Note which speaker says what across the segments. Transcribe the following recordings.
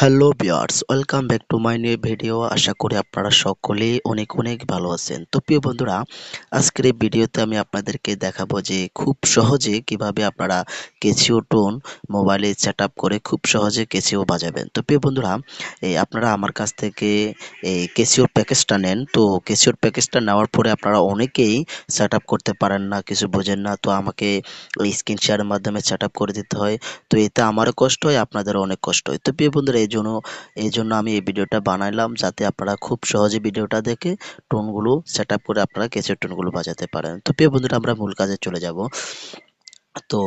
Speaker 1: Hello viewers, welcome back to my new video. আশা করি আপনারা সকলেই অনেক অনেক ভালো আছেন। তো প্রিয় বন্ধুরা, আজকের এই ভিডিওতে আমি আপনাদেরকে দেখাবো যে খুব সহজে কিভাবে আপনারা ক্যাসিও টোন মোবাইলে সেটআপ করে খুব সহজে ক্যাসিও বাজাবেন। তো প্রিয় বন্ধুরা, আপনারা আমার কাছ থেকে এই ক্যাসিওর প্যাকেজটা নেন। তো ক্যাসিওর প্যাকেজটা নেওয়ার পরে আপনারা অনেকেই সেটআপ করতে পারেন না, কিছু বোঝেন না। তো আমাকে ওই স্ক্রিন শেয়ারের মাধ্যমে সেটআপ করে দিতে হয়। তো এতে আমারও কষ্ট হয়, আপনাদেরও অনেক কষ্ট হয়। তো প্রিয় বন্ধুরা, এই জন্য আমি এই ভিডিওটা বানাইলাম, যাতে আপনারা খুব সহজে ভিডিওটা দেখে টোনগুলো সেটআপ করে আপনারা ক্যাসিওর টোনগুলো বাজাতে পারেন। তো প্রিয় বন্ধুরা, আমরা মূল কাজে চলে যাব। তো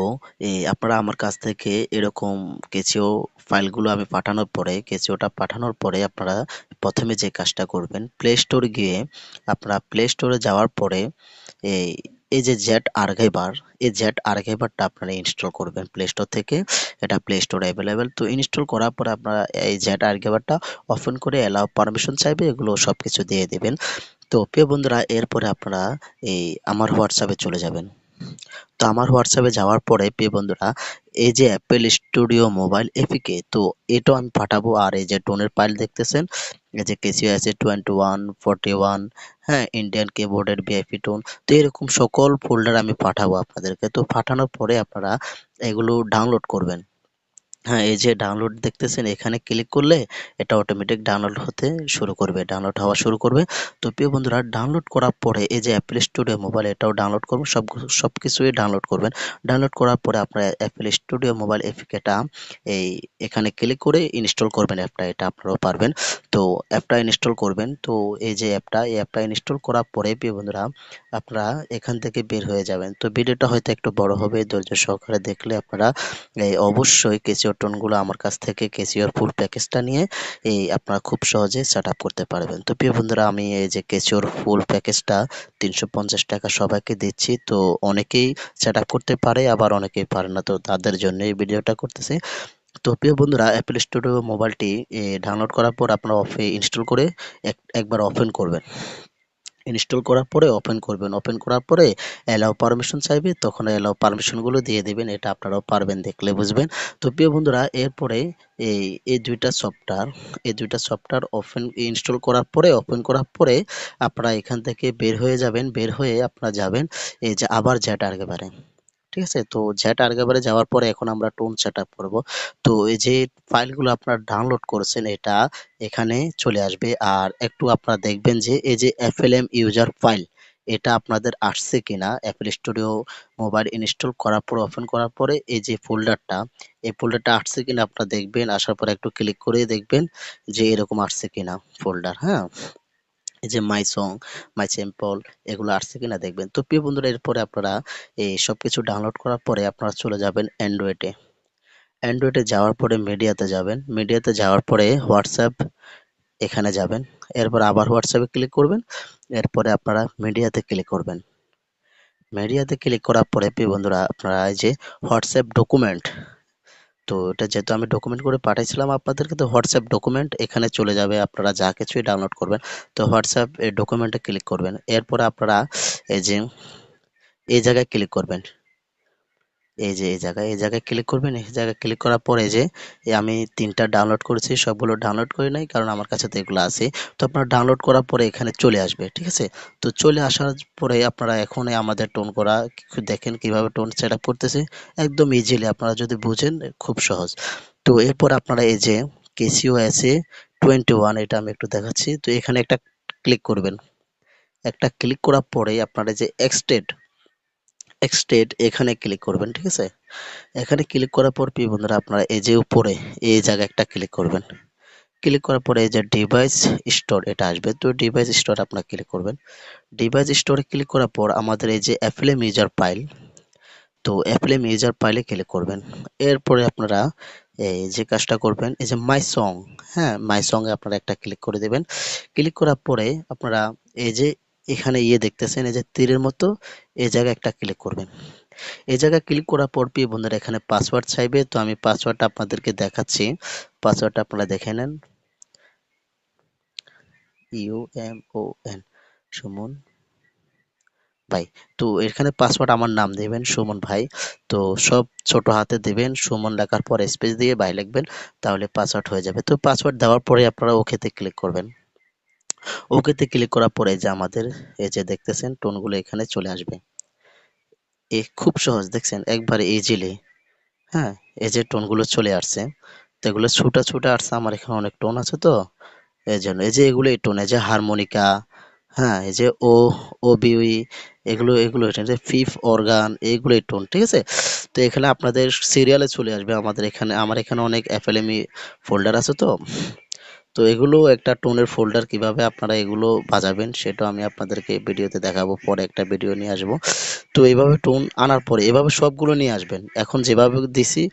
Speaker 1: আপনারা আমার কাছ থেকে এরকম ক্যাসিও ফাইলগুলো আমি পাঠানোর পরে, ক্যাসিওটা পাঠানোর পরে আপনারা প্রথমে যে কাজটা করবেন, প্লে স্টোর গিয়ে আপনারা প্লে স্টোরে যাওয়ার পরে এই এই যে জেট আর্কাইভার, এই জেট আর্কাইভারটা আপনারা ইনস্টল করবেন প্লে স্টোর থেকে। এটা প্লে স্টোরে অ্যাভেলেবেল। তো ইনস্টল করার পরে আপনারা এই জেট আর্কাইভারটা ওপেন করে অ্যালাউ পারমিশন চাইবে, এগুলো সবকিছু দিয়ে দিবেন। তো প্রিয় বন্ধুরা, এরপরে আপনারা এই আমার হোয়াটসঅ্যাপে চলে যাবেন। তো আমার হোয়াটসঅ্যাপে যাওয়ার পরে প্রিয় বন্ধুরা, এই যে অ্যাপেল স্টুডিও মোবাইল এপিকে, তো এটাও আমি পাঠাবো। আর এই যে টোনের ফাইল দেখতেছেন, এই যে কেসিও আছে 21 41, হ্যাঁ, ইন্ডিয়ান কিবোর্ডের ভিআইপি টোন, তো এরকম সকল ফোল্ডার আমি পাঠাবো আপনাদেরকে। তো পাঠানোর পরে আপনারা এগুলো ডাউনলোড করবেন। হ্যাঁ, এই যে ডাউনলোড দেখতেছেন, এখানে ক্লিক করলে এটা অটোমেটিক ডাউনলোড হতে শুরু করবে, ডাউনলোড হওয়া শুরু করবে। তো প্রিয় বন্ধুরা, ডাউনলোড করার পরে এই যে অ্যাপেল স্টুডিও মোবাইল, এটাও ডাউনলোড করবেন, সবকিছুই ডাউনলোড করবেন। ডাউনলোড করার পরে আপনারা অ্যাপেল স্টুডিও মোবাইল এপিকেটা এই এখানে ক্লিক করে ইনস্টল করবেন অ্যাপটা, এটা আপনারাও পারবেন। তো অ্যাপটা ইনস্টল করবেন। তো এই যে এই অ্যাপটা ইনস্টল করার পরে প্রিয় বন্ধুরা, আপনারা এখান থেকে বের হয়ে যাবেন। তো ভিডিওটা হয়তো একটু বড় হবে, ধৈর্য সহকারে দেখলে আপনারা অবশ্যই ক্যাসিও টোনগুলো আমার কাছ থেকে ক্যাসিওর ফুল প্যাকেজটা নিয়ে আপনারা খুব সহজে সেটআপ করতে পারবেন। তো প্রিয় বন্ধুরা, আমি এই যে ক্যাসিওর ফুল প্যাকেজটা ৩৫০ টাকা সবাইকে দিচ্ছি। তো অনেকেই সেটআপ করতে পারে, আবার অনেকেই পারে না। তো তাদের জন্য এই ভিডিওটা করতেছি। তো প্রিয় বন্ধুরা, অ্যাপেল স্টুডিও মোবাইলটি ডাউনলোড করার পর আপনারা ইনস্টল করে একবার ওপেন করবেন। ইনস্টল করার পরে ওপেন করবেন। ওপেন করার পরে অ্যালাউ পারমিশন চাইবে, তখন অ্যালাউ পারমিশনগুলো দিয়ে দিবেন। এটা আপনারাও পারবেন, দেখলে বুঝবেন। তো প্রিয় বন্ধুরা, এরপরে এই এই ২ টা সফটওয়্যার, এই ২ টা সফটওয়্যার ইনস্টল করার পরে, ওপেন করার পরে আপনারা এখান থেকে বের হয়ে যাবেন। বের হয়ে আপনারা যাবেন এই যে আবার জ্যাট একেবারে। ঠিক আছে? তো জ্যাট আর্কাইভারে যাওয়ার পরে এখন আমরা টোন সেটআপ করব। তো এই যে ফাইলগুলো আপনারা ডাউনলোড করেছেন, এটা এখানে চলে আসবে। আর একটু আপনারা দেখবেন যে এই যে এফএলএম ইউজার ফাইল, এটা আপনাদের আসছে কিনা। অ্যাপল স্টুডিও মোবাইল ইনস্টল করার পর, ওপেন করার পরে এই যে ফোল্ডারটা, এই ফোল্ডারটা আসছে কিনা আপনারা দেখবেন। আসার পরে একটু ক্লিক করে দেখবেন যে এরকম আসছে কিনা ফোল্ডার, হ্যাঁ? এই যে মাই সং, মাই স্যাম্পল, এগুলো আসছে কিনা দেখবেন। তো প্রিয় বন্ধুরা, এরপরে আপনারা এই সবকিছু ডাউনলোড করার পরে আপনারা চলে যাবেন অ্যান্ড্রয়েডে। অ্যান্ড্রয়েডে যাওয়ার পরে মিডিয়াতে যাবেন। মিডিয়াতে যাওয়ার পরে হোয়াটসঅ্যাপ, এখানে যাবেন। এরপর আবার হোয়াটসঅ্যাপে ক্লিক করবেন। এরপরে আপনারা মিডিয়াতে ক্লিক করবেন। মিডিয়াতে ক্লিক করার পরে প্রিয় বন্ধুরা, আপনারা এই যে হোয়াটসঅ্যাপ ডকুমেন্ট, তো এটা যেহেতু আমি ডকুমেন্ট করে পাঠাইছিলাম আপনাদেরকে, তো হোয়াটসঅ্যাপ ডকুমেন্ট এখানে চলে যাবে, আপনারা যা কিছুই ডাউনলোড করবেন। তো হোয়াটসঅ্যাপ এই ডকুমেন্টে ক্লিক করবেন। এরপরে আপনারা এই যে এই জায়গায় ক্লিক করবেন। এই জায়গায় ক্লিক করবেন। এই জায়গায় ক্লিক করার পরে যে আমি ৩ টা ডাউনলোড করেছি, সবগুলো ডাউনলোড করি নাই, কারণ আমার কাছে তো এগুলো আছে। তো আপনারা ডাউনলোড করার পরে এখানে চলে আসবে। ঠিক আছে? তো চলে আসার পরে আপনারা এখন আমাদের টোন করা দেখেন কিভাবে টোন সেটআপ করতেছি। একদম ইজিলি, আপনারা যদি বুঝেন, খুব সহজ। তো এরপর আপনারা এই যে ক্যাসিও আছে 21, এটা আমি একটু দেখাচ্ছি। তো এখানে একটা ক্লিক করবেন। একটা ক্লিক করার পরে আপনারা যে এক্সটেড এখানে ক্লিক করবেন। ঠিক আছে? এখানে ক্লিক করার পর প্রিয় বন্ধুরা, আপনারা এই যে উপরে এই জায়গায় একটা ক্লিক করবেন। ক্লিক করার পরে এই যে ডিভাইস স্টোর, এটা আসবে। তো ডিভাইস স্টোর আপনারা ক্লিক করবেন। ডিভাইস স্টোরে ক্লিক করার পর আমাদের এই যে অ্যাফিলিয়েম ইউজার ফাইল, তো অ্যাফিলিয়েম ইউজার ফাইলে ক্লিক করবেন। এরপরে আপনারা এই যে কাজটা করবেন, এই যে মাই সং, হ্যাঁ, মাই সং এ আপনারা একটা ক্লিক করে দেবেন। ক্লিক করার পরে আপনারা এই যে এখানে দেখতেছেন, এই যে তীরের মতো, এই জায়গায় একটা ক্লিক করবেন। এই জায়গায় ক্লিক করার পর প্রিয় বন্ধুরা, এখানে পাসওয়ার্ড চাইবে। তো আমি পাসওয়ার্ডটা আপনাদেরকে দেখাচ্ছি। পাসওয়ার্ডটা আপনারা দেখে নেন। UMON সুমন ভাই। তো এখানে পাসওয়ার্ড আমার নাম দিবেন সুমন ভাই। তো সব ছোট হাতে দিবেন, সুমন লেখার পর স্পেস দিয়ে ভাই লিখবেন, তাহলে পাসওয়ার্ড হয়ে যাবে। তো পাসওয়ার্ড দেওয়ার পরে আপনারা ওকেতে ক্লিক করবেন। ওকেতে ক্লিক করার পরে যে আমাদের এই যে দেখতেছেন টোনগুলো এখানে চলে আসবে। খুব সহজ দেখছেন একবারে ইজিলি। হ্যাঁ, এই যে টোনগুলো চলে আসছে, তো এগুলো ছুটা ছুটা আসছে, আমার এখানে অনেক টোন আছে তো এই জন্য। এই যে এগুলো এই টোন, এই যে হারমোনিকা, হ্যাঁ, এই যে ও বিউই, এগুলো এটা যে ফিফ অর্গান, এইগুলো টোন, ঠিক আছে? তো এখানে আপনাদের সিরিয়ালে চলে আসবে। আমাদের এখানে আমার এখানে অনেক এফএলএমই ফোল্ডার আছে তো। তো এগুলো একটা টোনের ফোল্ডার, কিভাবে আপনারা এগুলো বাজাবেন সেটাও আমি আপনাদেরকে ভিডিওতে দেখাবো, পরে একটা ভিডিও নিয়ে আসবো। তো এইভাবে টোন আনার পরে এভাবে সবগুলো নিয়ে আসবেন। এখন যেভাবে দিছি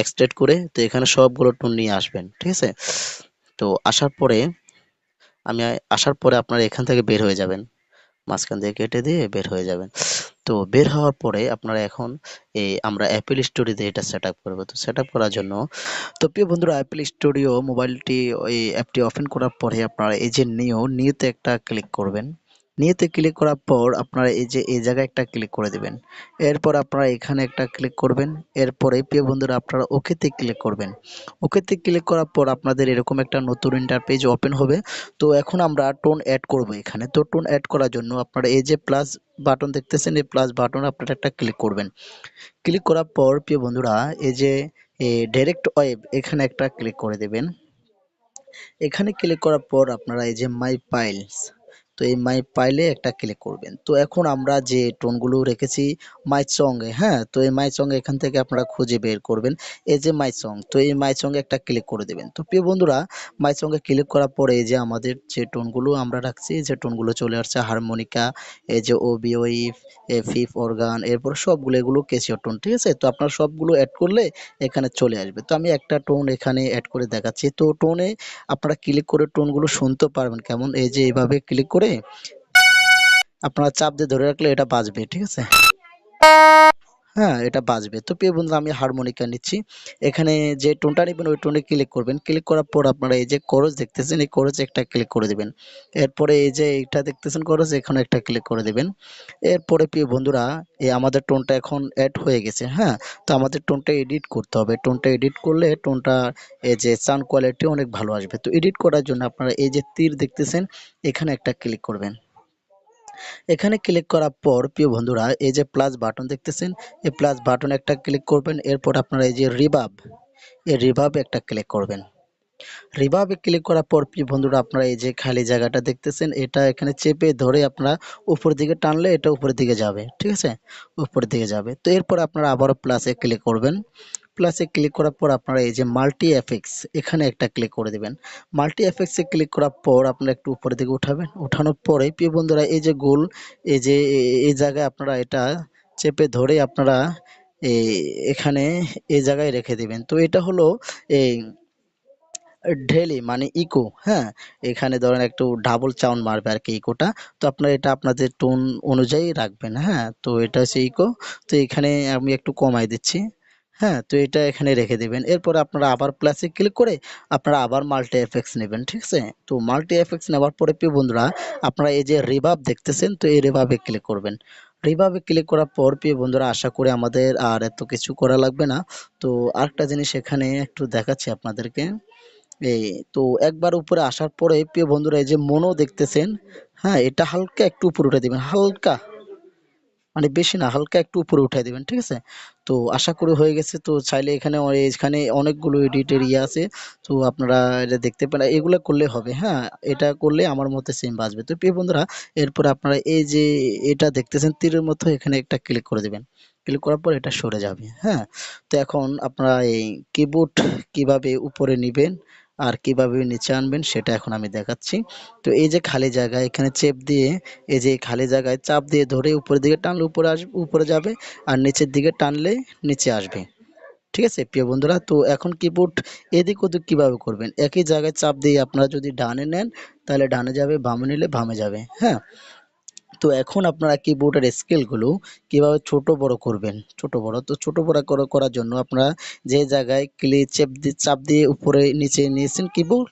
Speaker 1: এক্সট্রেক্ট করে, তো এখানে সবগুলো টোন নিয়ে আসবেন, ঠিক আছে? তো আমি আসার পরে আপনারা এখান থেকে বের হয়ে যাবেন। মাঝখান দিয়ে কেটে দিয়ে বের হয়ে যাবেন। তো বের হওয়ার পরে আপনারা এখন আমরা অ্যাপল স্টোরিতে এটা সেটআপ করব। তো সেটআপ করার জন্য, তো প্রিয় বন্ধুরা, অ্যাপল স্টুডিও মোবাইলটি ওই অ্যাপটি ওপেন করার পরে আপনারা এই যে নিউতে একটা ক্লিক করবেন। নিউতে ক্লিক করার পর আপনারা এই যে এই জায়গায় একটা ক্লিক করে দিবেন। এরপর আপনারা এখানে একটা ক্লিক করবেন। এরপরে প্রিয় বন্ধুরা আপনারা ওকেতে ক্লিক করবেন। ওকেতে ক্লিক করার পর আপনাদের এরকম একটা নতুন ইন্টারপেজ ওপেন হবে। তো এখন আমরা টোন অ্যাড করব এখানে। তো টোন অ্যাড করার জন্য আপনারা এই যে প্লাস বাটন দেখতেছেন, এই প্লাস বাটন আপনারা একটা ক্লিক করবেন। ক্লিক করার পর প্রিয় বন্ধুরা এই যে ডাইরেক্ট ওয়েব, এখানে একটা ক্লিক করে দেবেন। এখানে ক্লিক করার পর আপনারা এই যে মাই ফাইলস, তো এই মাই ফাইলে একটা ক্লিক করবেন। তো এখন আমরা যে টোনগুলো রেখেছি মাই সং এ, হ্যাঁ, তো এই মাই সং এখান থেকে আপনারা খুঁজে বের করবেন এই যে মাই সং। তো এই মাই সং এ একটা ক্লিক করে দেবেন। তো প্রিয় বন্ধুরা মাই সং এ ক্লিক করার পরে এই যে আমাদের যে টোনগুলো আমরা রাখছি, যে টোনগুলো চলে আসছে হারমোনিকা, এই যে ওবিওই, ফিফ অর্গান, এরপর সবগুলো এগুলো ক্যাসিও টোন, ঠিক আছে? তো আপনারা সবগুলো অ্যাড করলে এখানে চলে আসবে। তো আমি একটা টোন এখানে অ্যাড করে দেখাচ্ছি। তো টোনে আপনারা ক্লিক করে টোনগুলো শুনতে পারবেন কেমন, এই যে এইভাবে ক্লিক করে আপনারা চাপ দিয়ে ধরে রাখলে এটা বাজবে, ঠিক আছে? হ্যাঁ, এটা বাজবে। তো প্রিয় বন্ধু আমি হারমোনিকা নিচ্ছি। এখানে যে টোনটা নিবেন ওই টোনে ক্লিক করবেন। ক্লিক করার পর আপনারা এই যে কোরস দেখতেছেন, এই কোরসে একটা ক্লিক করে দিবেন। এরপরে এই যে এইটা দেখতেছেন কোরস, এখানে একটা ক্লিক করে দিবেন। এরপরে প্রিয় বন্ধুরা আমাদের টোনটা এখন এড হয়ে গেছে, হ্যাঁ? তো আমাদের টোনটা এডিট করতে হবে। টোনটা এডিট করলে টোনটা এই যে সাউন্ড কোয়ালিটি অনেক ভালো আসবে। তো এডিট করার জন্য আপনারা এই যে তীর দেখতেছেন, এখানে একটা ক্লিক করবেন। এখানে ক্লিক করার পর প্রিয় বন্ধুরা এই যে প্লাস বাটন দেখতেছেন, এই প্লাস বাটনে একটা ক্লিক করবেন। এরপর আপনারা এই যে রিভাব, এই রিভাবে একটা ক্লিক করবেন। রিভাবে ক্লিক করার পর প্রিয় বন্ধুরা আপনারা এই যে খালি জায়গাটা দেখতেছেন, এটা এখানে চেপে ধরে আপনারা উপরের দিকে টানলে এটা উপরের দিকে যাবে, ঠিক আছে? উপরের দিকে যাবে। তো এরপর আপনারা আবারও প্লাসে ক্লিক করবেন। প্লাসে ক্লিক করার পর আপনারা এই যে মাল্টি এফেক্টস, এখানে একটা ক্লিক করে দিবেন। মাল্টি এফেক্টসে ক্লিক করার পর আপনারা একটু উপরের দিকে উঠাবেন। উঠানোর পরে প্রিয় বন্ধুরা এই যে গোল, এই যে এই জায়গায় আপনারা এটা চেপে ধরে আপনারা এই এখানে এই জায়গায় রেখে দিবেন। তো এটা হলো এই ঢেলি মানে ইকো, হ্যাঁ? এখানে ধরেন একটু ডাবল সাউন্ড মারবে আরকি ইকোটা। তো আপনারা এটা আপনাদের টোন অনুযায়ী রাখবেন, হ্যাঁ? তো এটা হচ্ছে ইকো। তো এখানে আমি একটু কমায় দিচ্ছি। হ্যাঁ? তো এটা এখানে রেখে দিবেন। এরপরে আপনারা আবার প্লাসে ক্লিক করে আপনারা আবার মাল্টি এফেক্টস নেবেন, ঠিক আছে? তো মাল্টি এফেক্টস নেওয়ার পরে প্রিয় বন্ধুরা আপনারা এই যে রিভার্ব দেখতেছেন, তো এই রিভার্বে ক্লিক করবেন। রিভার্বে ক্লিক করার পর প্রিয় বন্ধুরা আশা করি আমাদের আর এত কিছু করা লাগবে না। তো আরেকটা জিনিস এখানে একটু দেখাচ্ছি আপনাদেরকে। এই তো একবার উপরে আসার পরে প্রিয় বন্ধুরা এই যে মনো দেখতেছেন, হ্যাঁ, এটা হালকা একটু উপরে উঠে দিবেন, হালকা, মানে বেশি না, হালকা একটু উপরে উঠাই দিবেন, ঠিক আছে? তো আশা করি হয়ে গেছে। তো চাইলে এখানে অনেকগুলো এডিটের ইয়ে আছে। তো আপনারা এটা দেখতে পারেন, এগুলো করলে হবে, হ্যাঁ? এটা করলে আমার মতে সেম বাজবে। তো প্রিয় বন্ধুরা এরপরে আপনারা এই যে এটা দেখতেছেন তীরের মতো, এখানে একটা ক্লিক করে দিবেন। ক্লিক করার পর এটা সরে যাবে, হ্যাঁ? তো এখন আপনারা এই কিবোর্ড কিভাবে উপরে নিবেন আর কিভাবে নিচে আনবেন সেটা এখন আমি দেখাচ্ছি। তো এই যে খালি জায়গা, এখানে চেপ দিয়ে এই যে খালি জায়গায় চাপ দিয়ে ধরে উপরের দিকে টানলে উপরে যাবে, আর নিচের দিকে টানলে নিচে আসবে, ঠিক আছে প্রিয় বন্ধুরা? তো এখন কিবোর্ড এদিক ওদিক কিভাবে করবেন, একই জায়গায় চাপ দিয়ে আপনারা যদি ডানে নেন তাহলে ডানে যাবে, বামে নিলে বামে যাবে, হ্যাঁ? তো এখন আপনারা কিবোর্ডের স্কেলগুলো কিভাবে ছোট বড় করবেন, ছোট বড়, তো ছোট বড় করার জন্য আপনারা যে জায়গায় চাপ দিয়ে উপরে নিচে নিয়েছেন কিবোর্ড,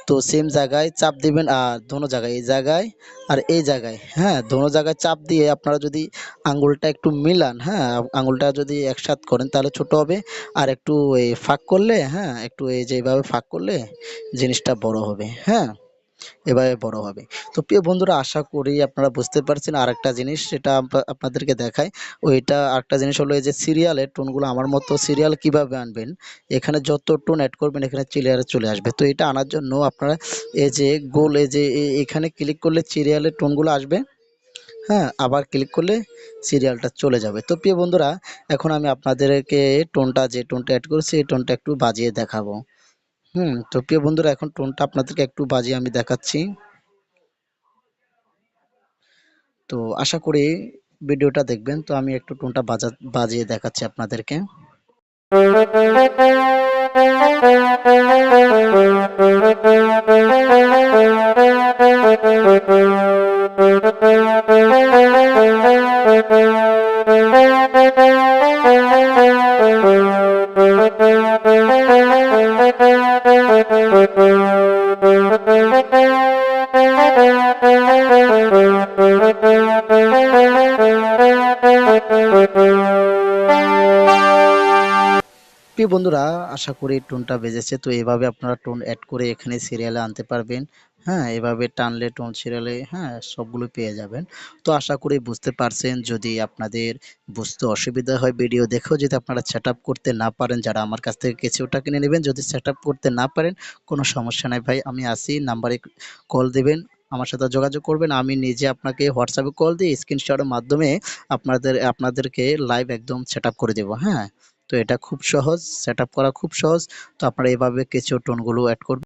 Speaker 1: তো সেম জায়গায় চাপ দিবেন আর দোনো জায়গায় এই জায়গায় আর এই জায়গায়, হ্যাঁ দোনো জায়গায় চাপ দিয়ে আপনারা যদি আঙ্গুলটা একটু মিলান, হ্যাঁ আঙ্গুলটা যদি একসাথে করেন তাহলে ছোট হবে। আর একটু এই ফাঁক করলে, হ্যাঁ একটু এই যে এইভাবে ফাঁক করলে জিনিসটা বড় হবে, হ্যাঁ এভাবে বড় হবে। তো প্রিয় বন্ধুরা, আশা করি আপনারা বুঝতে পারছেন। আরেকটা জিনিস সেটা আপনাদেরকে দেখাই। ওইটা আরেকটা জিনিস হলো এই যে সিরিয়ালের টোনগুলো আমার মতো সিরিয়াল কিভাবে আনবেন, এখানে যত টোন অ্যাড করবেন এখানে ক্লিয়ারে চলে আসবে। তো এটা আনার জন্য আপনারা এই যে গোল এই যে এখানে ক্লিক করলে সিরিয়ালের টোনগুলো আসবে, হ্যাঁ আবার ক্লিক করলে সিরিয়ালটা চলে যাবে। তো প্রিয় বন্ধুরা, এখন আমি আপনাদেরকে টোনটা যে টোনটা অ্যাড করেছি এই টোনটা একটু বাজিয়ে দেখাবো। তো প্রিয় বন্ধুরা, এখন টোনটা আপনাদেরকে একটু বাজিয়ে আমি দেখাচ্ছি। তো আশা করি ভিডিওটা দেখবেন। তো আমি একটু টোনটা বাজিয়ে দেখাচ্ছি আপনাদেরকে। প্রিয় বন্ধুরা, আশা করি টোনটা বেজেছে। তো এভাবে আপনারা টোন অ্যাড করে এখানে সিরিয়ালে আনতে পারবেন। হ্যাঁ এভাবে টানলে টোন সিরিয়ালে হ্যাঁ সবগুলো পেয়ে যাবেন। তো আশা করি বুঝতে পারছেন। যদি আপনাদের বুঝতে অসুবিধা হয়, ভিডিও দেখেও যদি আপনারা সেট আপ করতে না পারেন, যারা আমার কাছ থেকে কিছুটা কিনে নেবেন, যদি সেট আপ করতে না পারেন কোনো সমস্যা নাই ভাই, আমি আছি, নাম্বারে কল দেবেন, আমার সাথে যোগাযোগ করবেন। আমি নিজে আপনাকে হোয়াটসঅ্যাপে কল দিয়ে স্ক্রিনশটের মাধ্যমে আপনাদেরকে লাইভ একদম সেট আপ করে দেবো। হ্যাঁ তো এটা খুব সহজ, সেটআপ করা খুব সহজ। তো আপনারা এভাবে কিছু টোনগুলো অ্যাড করবেন।